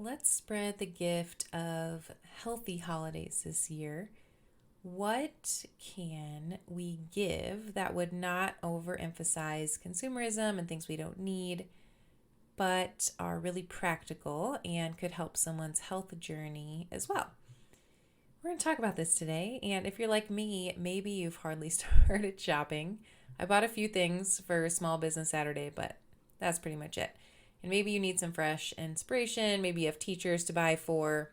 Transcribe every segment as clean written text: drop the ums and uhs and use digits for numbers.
Let's spread the gift of healthy holidays this year. What can we give that would not overemphasize consumerism and things we don't need, but are really practical and could help someone's health journey as well? We're going to talk about this today, and if you're like me, maybe you've hardly started shopping. I bought a few things for Small Business Saturday, but that's pretty much it. And maybe you need some fresh inspiration. Maybe you have teachers to buy for,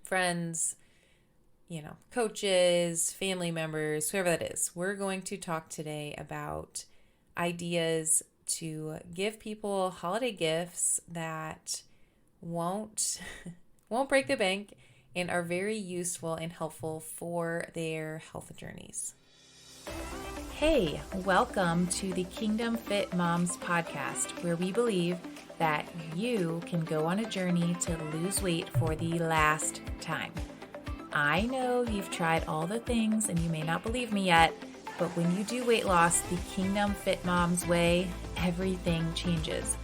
friends, coaches, family members, whoever that is. We're going to talk today about ideas to give people holiday gifts that won't won't break the bank and are very useful and helpful for their health journeys. Hey, welcome to the Kingdom Fit Moms podcast, where we believe that you can go on a journey to lose weight for the last time. I know you've tried all the things and you may not believe me yet, but when you do weight loss the Kingdom Fit Moms way, everything changes.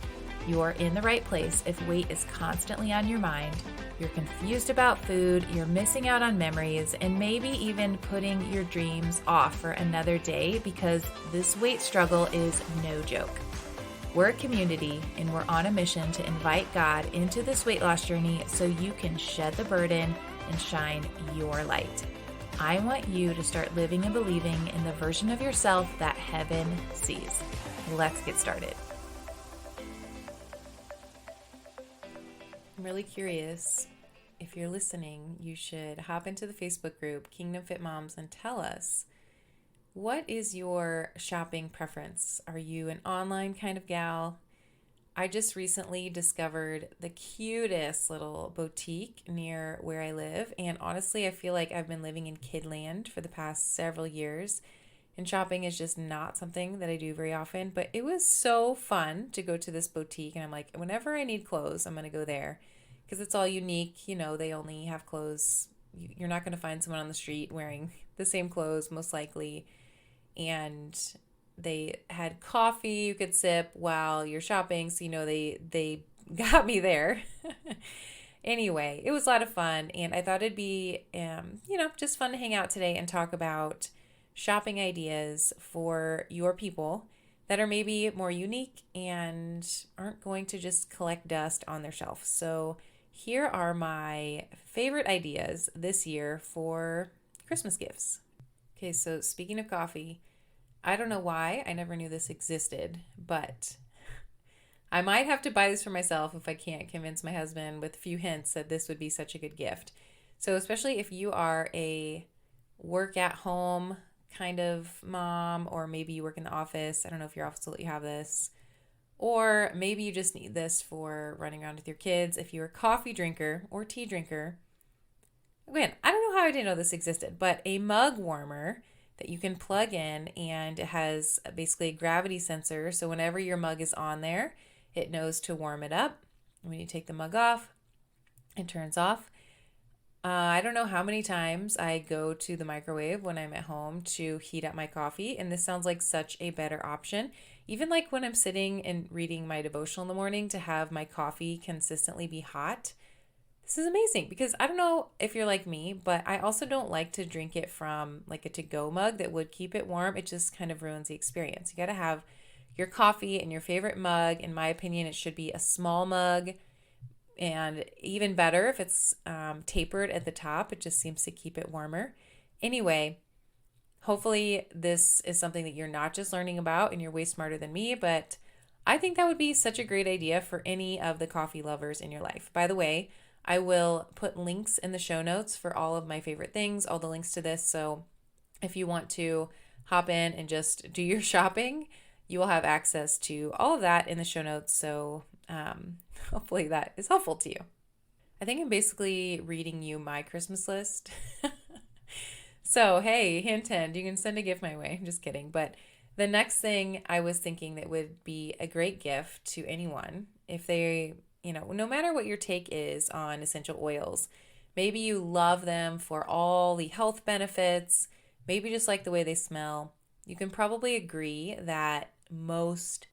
You're in the right place if weight is constantly on your mind, you're confused about food, you're missing out on memories, and maybe even putting your dreams off for another day because this weight struggle is no joke. We're a community and we're on a mission to invite God into this weight loss journey so you can shed the burden and shine your light. I want you to start living and believing in the version of yourself that heaven sees. Let's get started. I'm really curious. If you're listening, you should hop into the Facebook group, Kingdom Fit Moms, and tell us, what is your shopping preference? Are you an online kind of gal? I just recently discovered the cutest little boutique near where I live, and honestly, I feel like I've been living in kidland for the past several years, and shopping is just not something that I do very often, but it was so fun to go to this boutique, and I'm like, whenever I need clothes, I'm going to go there because it's all unique. They only have clothes. You're not going to find someone on the street wearing the same clothes, most likely, and they had coffee you could sip while you're shopping, so they got me there. Anyway, it was a lot of fun, and I thought it'd be just fun to hang out today and talk about shopping ideas for your people that are maybe more unique and aren't going to just collect dust on their shelf. So here are my favorite ideas this year for Christmas gifts. Okay, so speaking of coffee, I don't know why I never knew this existed, but I might have to buy this for myself if I can't convince my husband with a few hints that this would be such a good gift. So especially if you are a work at home kind of mom, or maybe you work in the office. I don't know if your office will let you have this. Or maybe you just need this for running around with your kids. If you're a coffee drinker or tea drinker, again, I don't know how I didn't know this existed, but a mug warmer that you can plug in, and it has basically a gravity sensor. So whenever your mug is on there, it knows to warm it up. When you take the mug off, it turns off. I don't know how many times I go to the microwave when I'm at home to heat up my coffee, and this sounds like such a better option. Even like when I'm sitting and reading my devotional in the morning, to have my coffee consistently be hot. This is amazing because I don't know if you're like me, but I also don't like to drink it from like a to-go mug that would keep it warm. It just kind of ruins the experience. You got to have your coffee in your favorite mug. In my opinion, it should be a small mug, and even better if it's tapered at the top. It just seems to keep it warmer. Anyway, hopefully this is something that you're not just learning about and you're way smarter than me, but I think that would be such a great idea for any of the coffee lovers in your life. By the way, I will put links in the show notes for all of my favorite things, all the links to this. So if you want to hop in and just do your shopping, you will have access to all of that in the show notes. So hopefully that is helpful to you. I think I'm basically reading you my Christmas list. So, hey, hint, hint, you can send a gift my way. I'm just kidding. But the next thing I was thinking that would be a great gift to anyone, if they, no matter what your take is on essential oils, maybe you love them for all the health benefits, maybe just like the way they smell, you can probably agree that most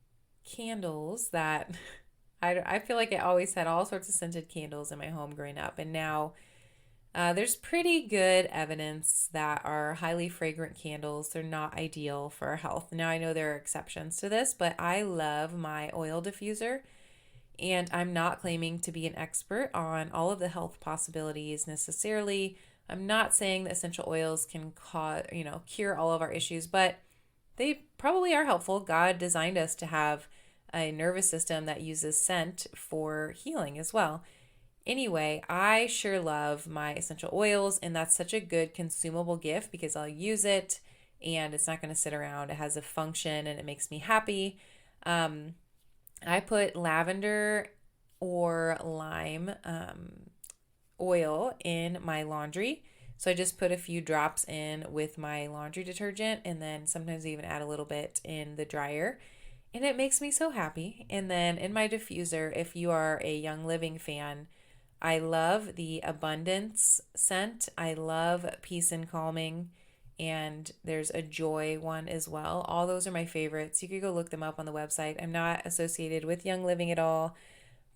candles that I feel like I always had all sorts of scented candles in my home growing up, and now there's pretty good evidence that our highly fragrant candles, they're not ideal for our health. Now I know there are exceptions to this, but I love my oil diffuser, and I'm not claiming to be an expert on all of the health possibilities necessarily. I'm not saying that essential oils can cause, cure all of our issues, but they probably are helpful. God designed us to have a nervous system that uses scent for healing as well. Anyway, I sure love my essential oils, and that's such a good consumable gift because I'll use it and it's not going to sit around. It has a function and it makes me happy. Um, I put lavender or lime oil in my laundry. So I just put a few drops in with my laundry detergent, and then sometimes I even add a little bit in the dryer. And it makes me so happy. And then in my diffuser, if you are a Young Living fan, I love the Abundance scent. I love Peace and Calming. And there's a Joy one as well. All those are my favorites. You could go look them up on the website. I'm not associated with Young Living at all,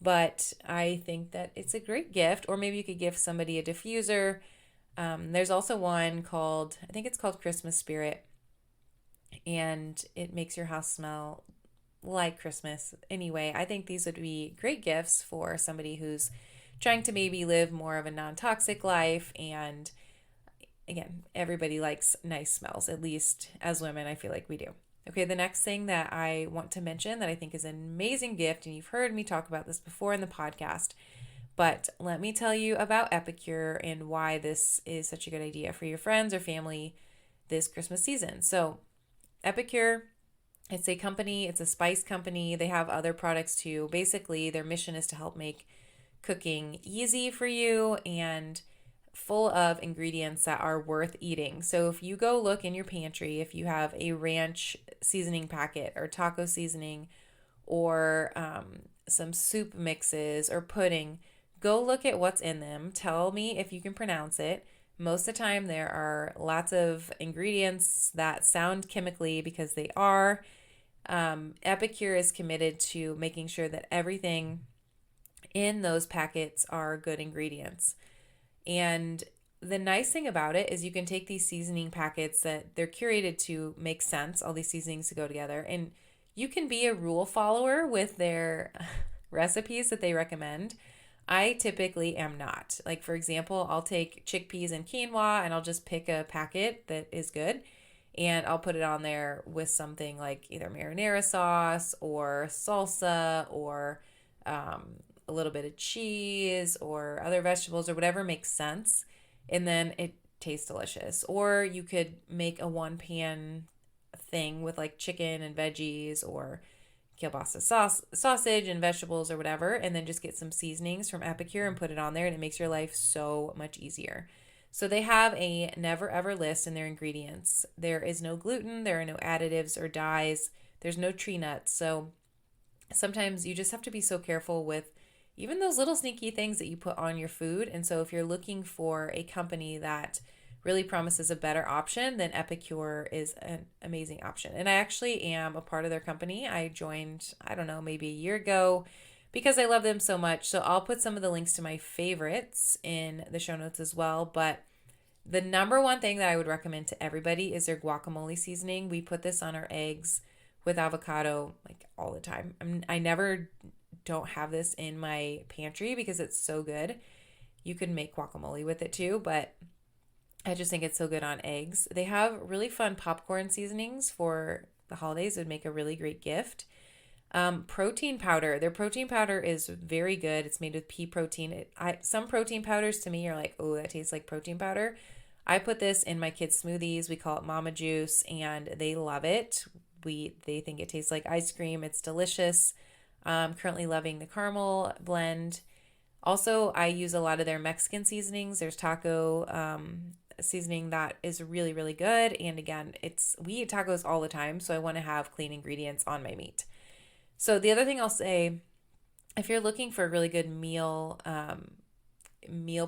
but I think that it's a great gift. Or maybe you could give somebody a diffuser. There's also one called, I think it's called Christmas Spirit, and it makes your house smell like Christmas. Anyway, I think these would be great gifts for somebody who's trying to maybe live more of a non-toxic life. And again, everybody likes nice smells, at least as women, I feel like we do. Okay, the next thing that I want to mention that I think is an amazing gift, and you've heard me talk about this before in the podcast, but let me tell you about Epicure and why this is such a good idea for your friends or family this Christmas season. So, Epicure, it's a company, it's a spice company. They have other products too. Basically, their mission is to help make cooking easy for you and full of ingredients that are worth eating. So if you go look in your pantry, if you have a ranch seasoning packet or taco seasoning or some soup mixes or pudding, go look at what's in them. Tell me if you can pronounce it. Most of the time, there are lots of ingredients that sound chemically because they are. Epicure is committed to making sure that everything in those packets are good ingredients. And the nice thing about it is you can take these seasoning packets that they're curated to make sense, all these seasonings to go together, and you can be a rule follower with their recipes that they recommend. I typically am not. Like, for example, I'll take chickpeas and quinoa and I'll just pick a packet that is good and I'll put it on there with something like either marinara sauce or salsa or a little bit of cheese or other vegetables or whatever makes sense. And then it tastes delicious. Or you could make a one pan thing with like chicken and veggies or kielbasa sausage and vegetables or whatever, and then just get some seasonings from Epicure and put it on there, and it makes your life so much easier. So they have a never ever list in their ingredients. There is no gluten, there are no additives or dyes, there's no tree nuts. So sometimes you just have to be so careful with even those little sneaky things that you put on your food. And so if you're looking for a company that really promises a better option, then Epicure is an amazing option. And I actually am a part of their company. I joined, I don't know, maybe a year ago because I love them so much. So I'll put some of the links to my favorites in the show notes as well. But the number one thing that I would recommend to everybody is their guacamole seasoning. We put this on our eggs with avocado like all the time. I never don't have this in my pantry because it's so good. You can make guacamole with it too, but I just think it's so good on eggs. They have really fun popcorn seasonings for the holidays. It would make a really great gift. Protein powder. Their protein powder is very good. It's made with pea protein. Some protein powders to me are like, oh, that tastes like protein powder. I put this in my kids' smoothies. We call it Mama Juice, and they love it. They think it tastes like ice cream. It's delicious. Currently loving the caramel blend. Also, I use a lot of their Mexican seasonings. There's taco seasoning that is really, really good. And again, we eat tacos all the time, so I want to have clean ingredients on my meat. So the other thing I'll say, if you're looking for a really good meal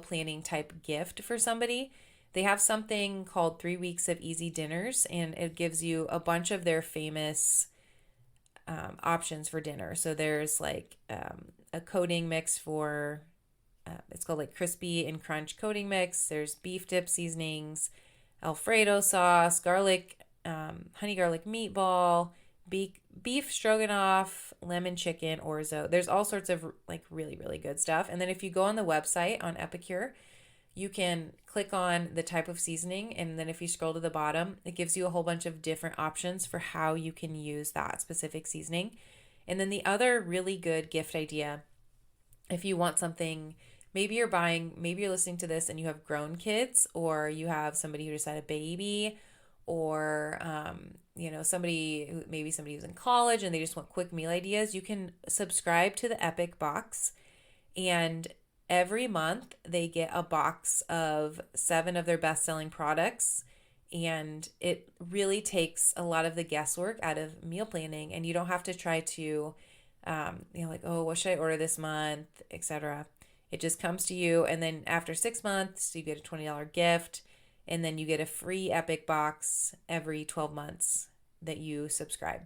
planning type gift for somebody, they have something called 3 Weeks of Easy Dinners, and it gives you a bunch of their famous options for dinner. So there's like a coating mix for, it's called like crispy and crunch coating mix. There's beef dip seasonings, Alfredo sauce, garlic, honey garlic meatball, beef stroganoff, lemon chicken, orzo. There's all sorts of like really, really good stuff. And then if you go on the website on Epicure, you can click on the type of seasoning, and then if you scroll to the bottom, it gives you a whole bunch of different options for how you can use that specific seasoning. And then the other really good gift idea, if you want something, maybe you're listening to this and you have grown kids, or you have somebody who just had a baby, or somebody who's in college and they just want quick meal ideas. You can subscribe to the Epic box, and every month they get a box of 7 of their best-selling products, and it really takes a lot of the guesswork out of meal planning, and you don't have to try to like, oh, what should I order this month, etc. It just comes to you, and then after 6 months you get a $20 gift, and then you get a free Epic box every 12 months that you subscribe.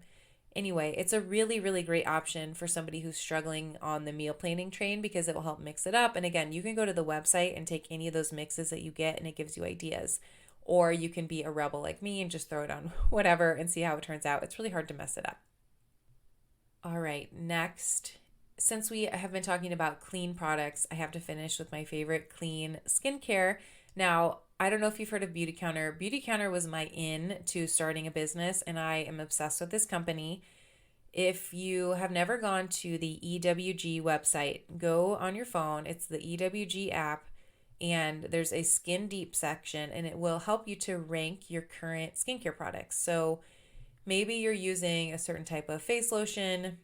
Anyway, it's a really, really great option for somebody who's struggling on the meal planning train, because it will help mix it up. And again, you can go to the website and take any of those mixes that you get, and it gives you ideas. Or you can be a rebel like me and just throw it on whatever and see how it turns out. It's really hard to mess it up. All right, next, since we have been talking about clean products, I have to finish with my favorite clean skincare. Now, I don't know if you've heard of Beauty Counter. Beauty Counter was my in to starting a business, and I am obsessed with this company. If you have never gone to the EWG website, go on your phone. It's the EWG app, and there's a Skin Deep section, and it will help you to rank your current skincare products. So maybe you're using a certain type of face lotion.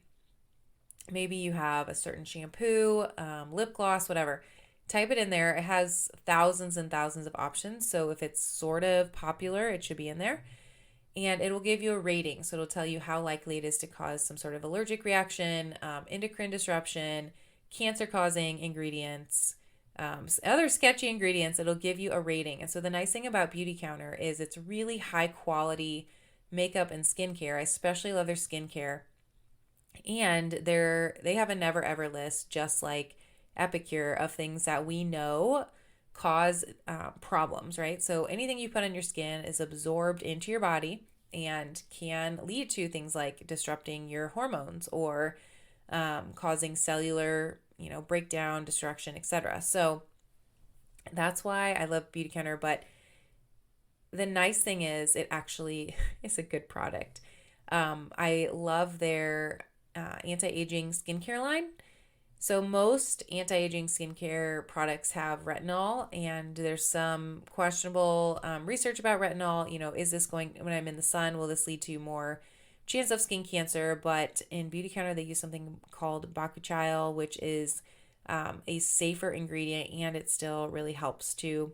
Maybe you have a certain shampoo, lip gloss, whatever. Type it in there. It has thousands and thousands of options. So if it's sort of popular, it should be in there. And it will give you a rating. So it'll tell you how likely it is to cause some sort of allergic reaction, endocrine disruption, cancer-causing ingredients, other sketchy ingredients. It'll give you a rating. And so the nice thing about Beauty Counter is it's really high quality makeup and skincare. I especially love their skincare. And they have a never ever list, just like Epicure, of things that we know cause problems, right? So anything you put on your skin is absorbed into your body and can lead to things like disrupting your hormones or causing cellular, breakdown, destruction, etc. So that's why I love Beauty Counter. But the nice thing is it actually is a good product. I love their anti-aging skincare line. So most anti-aging skincare products have retinol, and there's some questionable research about retinol. Is this going, when I'm in the sun, will this lead to more chance of skin cancer? But in Beauty Counter, they use something called bakuchiol, which is a safer ingredient, and it still really helps to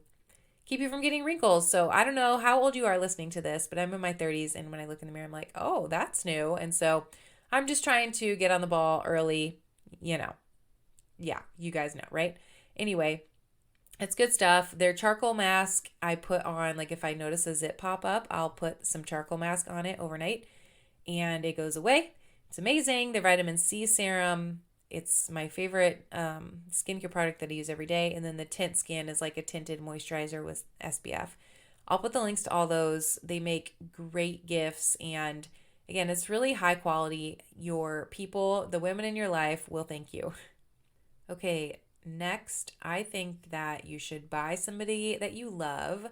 keep you from getting wrinkles. So I don't know how old you are listening to this, but I'm in my 30s, and when I look in the mirror, I'm like, oh, that's new. And so I'm just trying to get on the ball early, Yeah, you guys know, right? Anyway, it's good stuff. Their charcoal mask I put on, like if I notice a zit pop up, I'll put some charcoal mask on it overnight and it goes away. It's amazing. The vitamin C serum, it's my favorite skincare product that I use every day. And then the Tint Skin is like a tinted moisturizer with SPF. I'll put the links to all those. They make great gifts, and again, it's really high quality. Your people, the women in your life, will thank you. Okay, next, I think that you should buy somebody that you love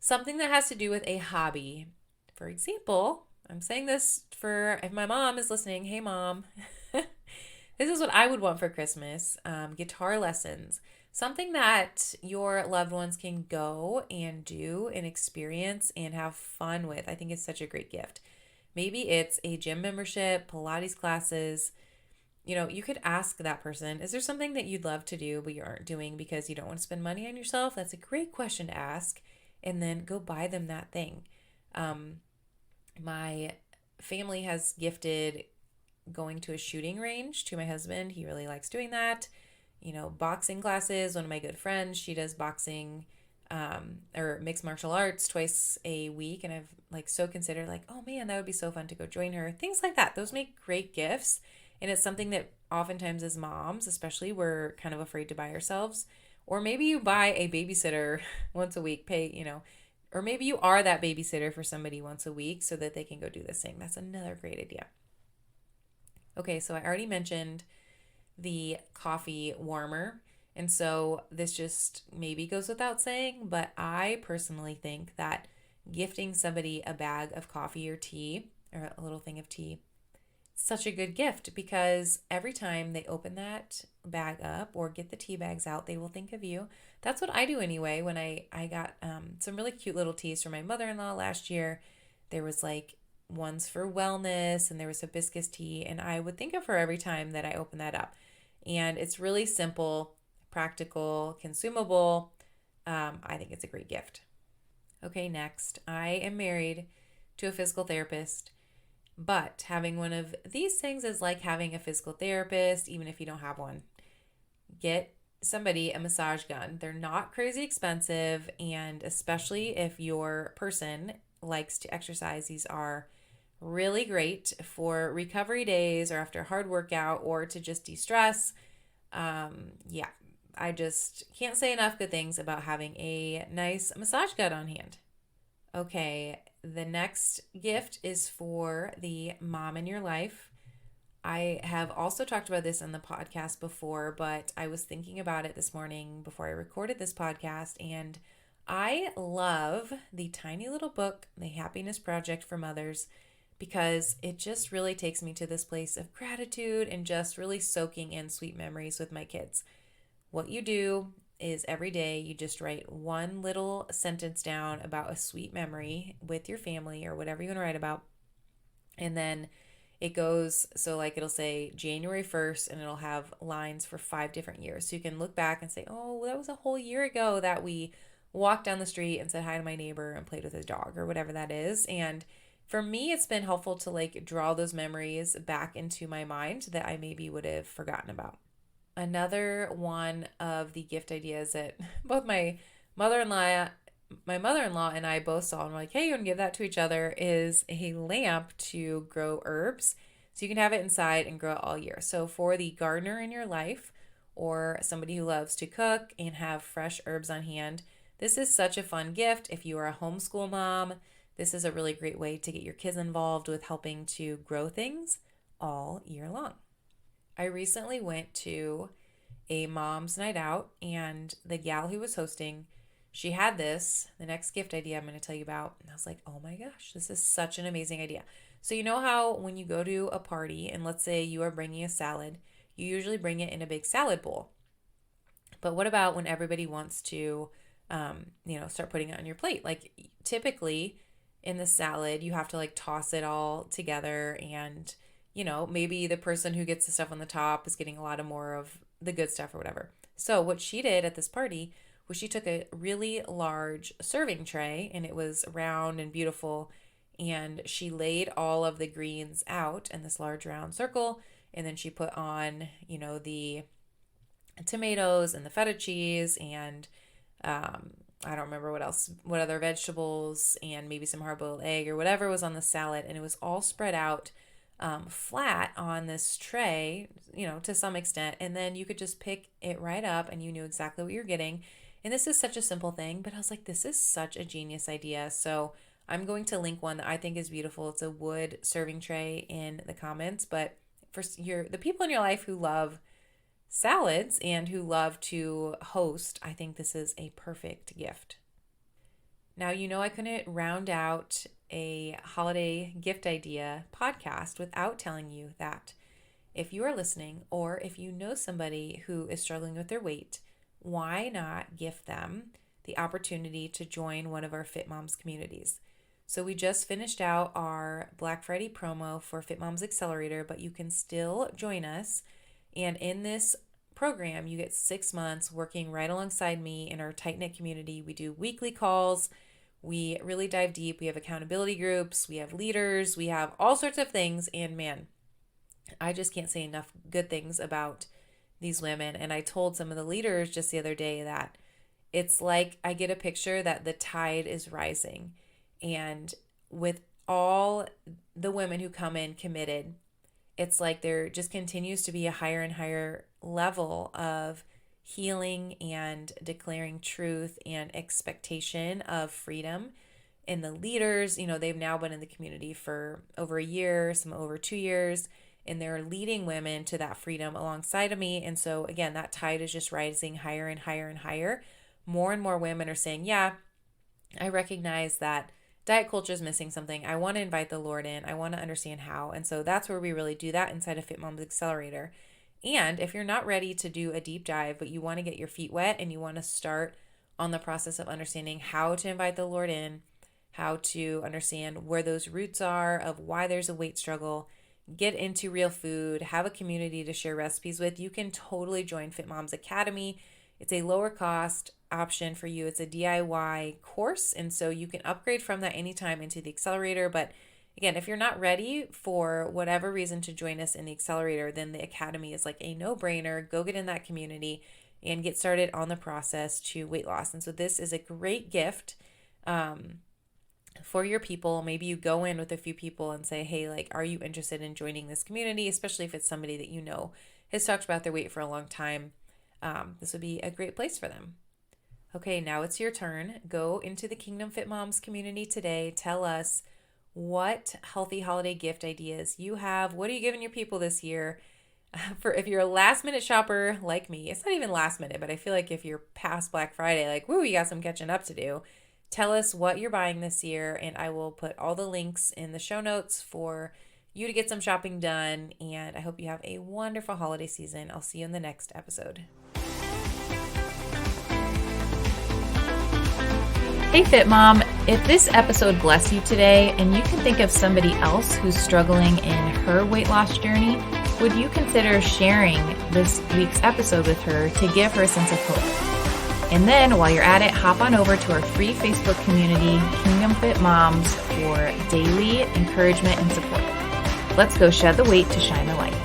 something that has to do with a hobby. For example, I'm saying this for if my mom is listening. Hey, Mom. This is what I would want for Christmas. Guitar lessons. Something that your loved ones can go and do and experience and have fun with. I think it's such a great gift. Maybe it's a gym membership, Pilates classes. You could ask that person, is there something that you'd love to do but you aren't doing because you don't want to spend money on yourself? That's a great question to ask. And then go buy them that thing. My family has gifted going to a shooting range to my husband. He really likes doing that. Boxing classes. One of my good friends, she does boxing. or mixed martial arts twice a week. And I've like so considered like, oh man, that would be so fun to go join her. Things like that. Those make great gifts. And it's something that oftentimes as moms, especially, we're kind of afraid to buy ourselves. Or maybe you buy a babysitter once a week, or maybe you are that babysitter for somebody once a week so that they can go do this thing. That's another great idea. Okay, so I already mentioned the coffee warmer. And so this just maybe goes without saying, but I personally think that gifting somebody a bag of coffee or tea, or a little thing of tea, such a good gift, because every time they open that bag up or get the tea bags out, they will think of you. That's what I do anyway. When I got some really cute little teas from my mother-in-law last year, there was like ones for wellness and there was hibiscus tea, and I would think of her every time that I open that up. And it's really simple, practical, consumable. I think it's a great gift. Okay, next. I am married to a physical therapist, but having one of these things is like having a physical therapist, even if you don't have one. Get somebody a massage gun. They're not crazy expensive, and especially if your person likes to exercise, these are really great for recovery days or after a hard workout or to just de-stress. Yeah, I just can't say enough good things about having a nice massage gun on hand. Okay, the next gift is for the mom in your life. I have also talked about this on the podcast before, but I was thinking about it this morning before I recorded this podcast, and I love the tiny little book, The Happiness Project for Mothers, because it just really takes me to this place of gratitude and just really soaking in sweet memories with my kids. What you do is every day you just write one little sentence down about a sweet memory with your family or whatever you want to write about. And then it goes, so like it'll say January 1st and it'll have lines for 5 different years. So you can look back and say, oh, that was a whole year ago that we walked down the street and said hi to my neighbor and played with his dog or whatever that is. And for me, it's been helpful to like draw those memories back into my mind that I maybe would have forgotten about. Another one of the gift ideas that both mother-in-law my mother-in-law and I both saw and were like, hey, you want to give that to each other, is a lamp to grow herbs. So you can have it inside and grow it all year. So for the gardener in your life or somebody who loves to cook and have fresh herbs on hand, this is such a fun gift. If you are a homeschool mom, this is a really great way to get your kids involved with helping to grow things all year long. I recently went to a mom's night out, and the gal who was hosting, she had the next gift idea I'm going to tell you about. And I was like, oh my gosh, this is such an amazing idea. So you know how when you go to a party and let's say you are bringing a salad, you usually bring it in a big salad bowl. But what about when everybody wants to, start putting it on your plate? Like typically in the salad, you have to like toss it all together, and maybe the person who gets the stuff on the top is getting a lot of more of the good stuff or whatever. So what she did at this party was she took a really large serving tray, and it was round and beautiful, and she laid all of the greens out in this large round circle, and then she put on, the tomatoes and the feta cheese and I don't remember what other vegetables, and maybe some hard-boiled egg or whatever was on the salad, and it was all spread out flat on this tray, to some extent, and then you could just pick it right up and you knew exactly what you're getting. And this is such a simple thing, but I was like, this is such a genius idea. So I'm going to link one that I think is beautiful. It's a wood serving tray in the comments, but for the people in your life who love salads and who love to host, I think this is a perfect gift. Now, I couldn't round out a holiday gift idea podcast without telling you that if you are listening, or if you know somebody who is struggling with their weight, why not gift them the opportunity to join one of our Fit Moms communities? So we just finished out our Black Friday promo for Fit Moms Accelerator, but you can still join us. And in this program, you get 6 months working right alongside me in our tight-knit community. We do weekly calls. We really dive deep. We have accountability groups. We have leaders. We have all sorts of things. And man, I just can't say enough good things about these women. And I told some of the leaders just the other day that it's like I get a picture that the tide is rising. And with all the women who come in committed, it's like there just continues to be a higher and higher level of healing and declaring truth and expectation of freedom. And the leaders, they've now been in the community for over a year, some over 2 years, and they're leading women to that freedom alongside of me. And so again, that tide is just rising higher and higher and higher. More and more women are saying, yeah, I recognize that diet culture is missing something. I want to invite the Lord in. I want to understand how. And so that's where we really do that inside of Fit Moms Accelerator. And if you're not ready to do a deep dive, but you want to get your feet wet and you want to start on the process of understanding how to invite the Lord in, how to understand where those roots are of why there's a weight struggle, get into real food, have a community to share recipes with, you can totally join Fit Moms Academy. It's a lower cost option for you. It's a DIY course, and so you can upgrade from that anytime into the accelerator. But again, if you're not ready for whatever reason to join us in the accelerator, then the academy is like a no-brainer. Go get in that community and get started on the process to weight loss. And so this is a great gift for your people. Maybe you go in with a few people and say, hey, like, are you interested in joining this community? Especially if it's somebody that has talked about their weight for a long time. This would be a great place for them. Okay, now it's your turn. Go into the Kingdom Fit Moms community today. Tell us what healthy holiday gift ideas you have. What are you giving your people this year? If you're a last minute shopper like me, it's not even last minute, but I feel like if you're past Black Friday, like, woo, you got some catching up to do. Tell us what you're buying this year, and I will put all the links in the show notes for you to get some shopping done. And I hope you have a wonderful holiday season. I'll see you in the next episode. Hey Fit Mom, if this episode blessed you today and you can think of somebody else who's struggling in her weight loss journey, would you consider sharing this week's episode with her to give her a sense of hope? And then while you're at it, hop on over to our free Facebook community, Kingdom Fit Moms, for daily encouragement and support. Let's go shed the weight to shine the light.